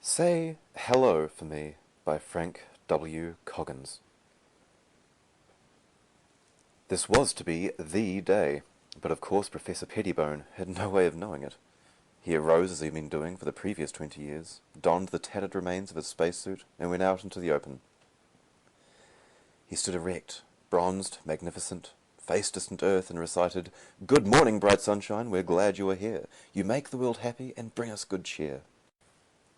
Say Hello for Me by Frank W. Coggins. This was to be the day, but of course Professor Pettibone had no way of knowing it. He arose as he'd been doing for the previous 20 years, donned the tattered remains of his spacesuit, and went out into the open. He stood erect, bronzed, magnificent, faced distant Earth, and recited, "Good morning, bright sunshine, we're glad you are here. You make the world happy and bring us good cheer."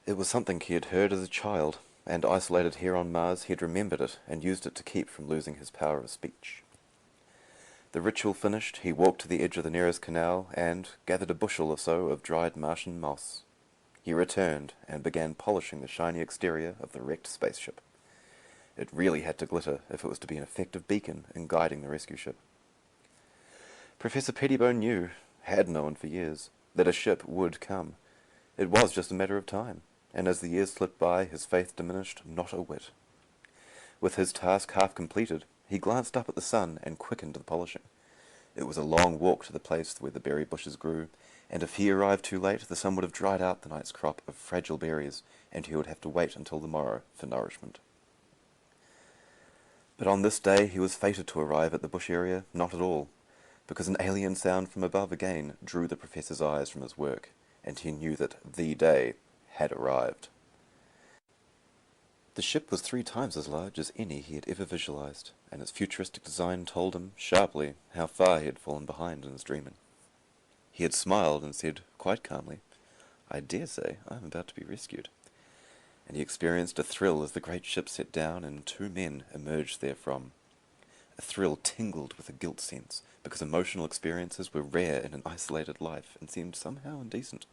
It was something he had heard as a child, and isolated here on Mars he had remembered it and used it to keep from losing his power of speech. The ritual finished, he walked to the edge of the nearest canal and gathered a bushel or so of dried Martian moss. He returned and began polishing the shiny exterior of the wrecked spaceship. It really had to glitter if it was to be an effective beacon in guiding the rescue ship. Professor Pettibone knew, had known for years, that a ship would come. It was just a matter of time, and as the years slipped by, his faith diminished not a whit. With his task half completed, he glanced up at the sun and quickened the polishing. It was a long walk to the place where the berry bushes grew, and if he arrived too late, the sun would have dried out the night's crop of fragile berries, and he would have to wait until the morrow for nourishment. But on this day he was fated to arrive at the bush area not at all, because an alien sound from above again drew the professor's eyes from his work, and he knew that the day had arrived. The ship was 3 times as large as any he had ever visualized, and its futuristic design told him, sharply, how far he had fallen behind in his dreaming. He had smiled and said, quite calmly, "I dare say I am about to be rescued." And he experienced a thrill as the great ship set down and 2 men emerged therefrom. A thrill tingled with a guilt sense, because emotional experiences were rare in an isolated life and seemed somehow indecent.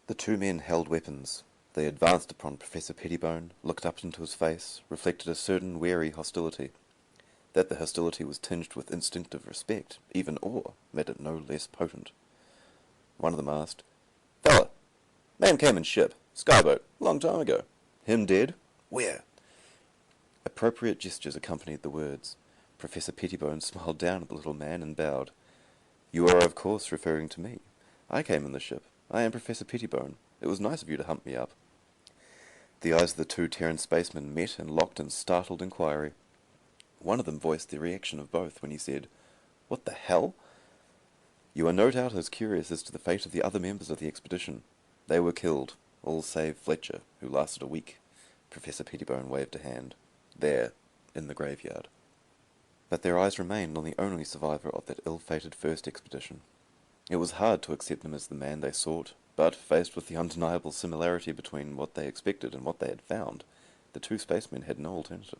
The 2 men held weapons. They advanced upon Professor Pettibone, looked up into his face, reflected a certain wary hostility. That the hostility was tinged with instinctive respect, even awe, made it no less potent. One of them asked, "Fella, man came in ship, skyboat, long time ago. Him dead? Where?" Appropriate gestures accompanied the words. Professor Pettibone smiled down at the little man and bowed. "You are of course referring to me. I came in the ship. I am Professor Pettibone. It was nice of you to hunt me up." The eyes of the 2 Terran spacemen met and locked in startled inquiry. One of them voiced the reaction of both when he said, "What the hell?" "You are no doubt as curious as to the fate of the other members of the expedition. They were killed, all save Fletcher, who lasted a week." Professor Pettibone waved a hand. "There, in the graveyard." But their eyes remained on the only survivor of that ill-fated first expedition. It was hard to accept him as the man they sought, but faced with the undeniable similarity between what they expected and what they had found, the 2 spacemen had no alternative.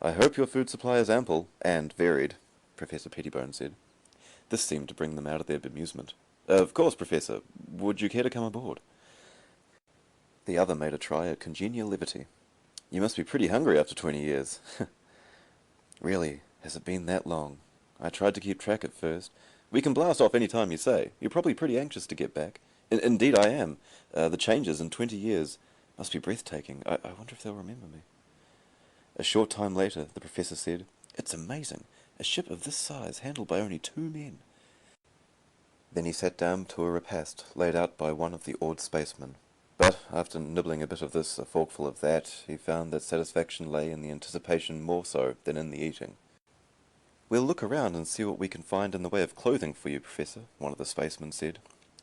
"I hope your food supply is ample and varied," Professor Pettibone said. This seemed to bring them out of their bemusement. "Of course, Professor. Would you care to come aboard?" The other made a try at congenial levity. "You must be pretty hungry after 20 years. "Really, has it been that long? I tried to keep track at first. We can blast off any time you say. You're probably pretty anxious to get back." Indeed I am. The changes in 20 years must be breathtaking. I wonder if they'll remember me." A short time later, the professor said, "It's amazing. A ship of this size handled by only 2 men." Then he sat down to a repast laid out by one of the awed spacemen. But after nibbling a bit of this, a forkful of that, he found that satisfaction lay in the anticipation more so than in the eating. "We'll look around and see what we can find in the way of clothing for you, Professor," one of the spacemen said.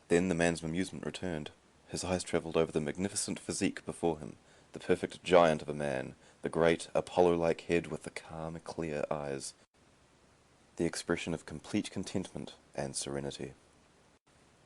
Then the man's amusement returned. His eyes travelled over the magnificent physique before him, the perfect giant of a man, the great Apollo-like head with the calm, clear eyes, the expression of complete contentment and serenity.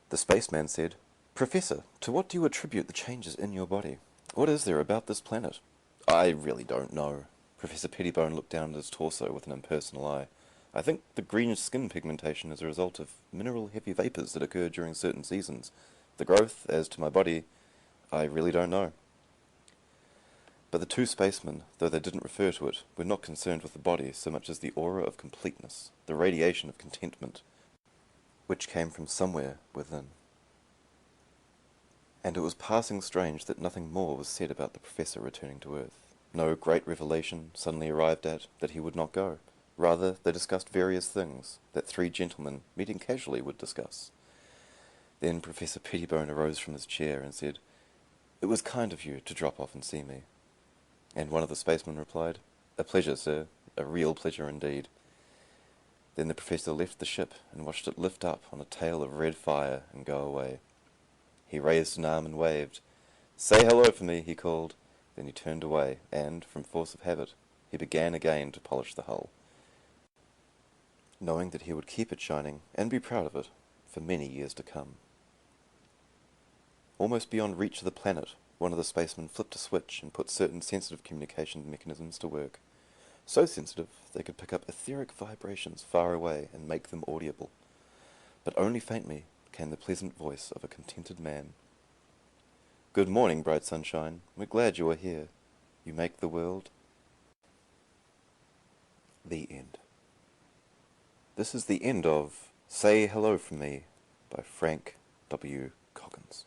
The spaceman said, "Professor, to what do you attribute the changes in your body? What is there about this planet?" "I really don't know." Professor Pettibone looked down at his torso with an impersonal eye. "I think the greenish skin pigmentation is a result of mineral-heavy vapors that occur during certain seasons. The growth, as to my body, I really don't know." But the 2 spacemen, though they didn't refer to it, were not concerned with the body so much as the aura of completeness, the radiation of contentment, which came from somewhere within. And it was passing strange that nothing more was said about the professor returning to Earth. No great revelation suddenly arrived at that he would not go. Rather, they discussed various things that 3 gentlemen, meeting casually, would discuss. Then Professor Pettibone arose from his chair and said, It was kind of you to drop off and see me. And one of the spacemen replied, "A pleasure, sir. A real pleasure indeed." Then the professor left the ship and watched it lift up on a tail of red fire and go away. He raised an arm and waved. "Say hello for me," he called. Then he turned away, and, from force of habit, he began again to polish the hull, knowing that he would keep it shining and be proud of it for many years to come. Almost beyond reach of the planet, one of the spacemen flipped a switch and put certain sensitive communication mechanisms to work. So sensitive, they could pick up etheric vibrations far away and make them audible. But only faintly came the pleasant voice of a contented man. "Good morning, bright sunshine. We're glad you are here. You make the world." The end. This is the end of Say Hello From Me by Frank W. Coggins.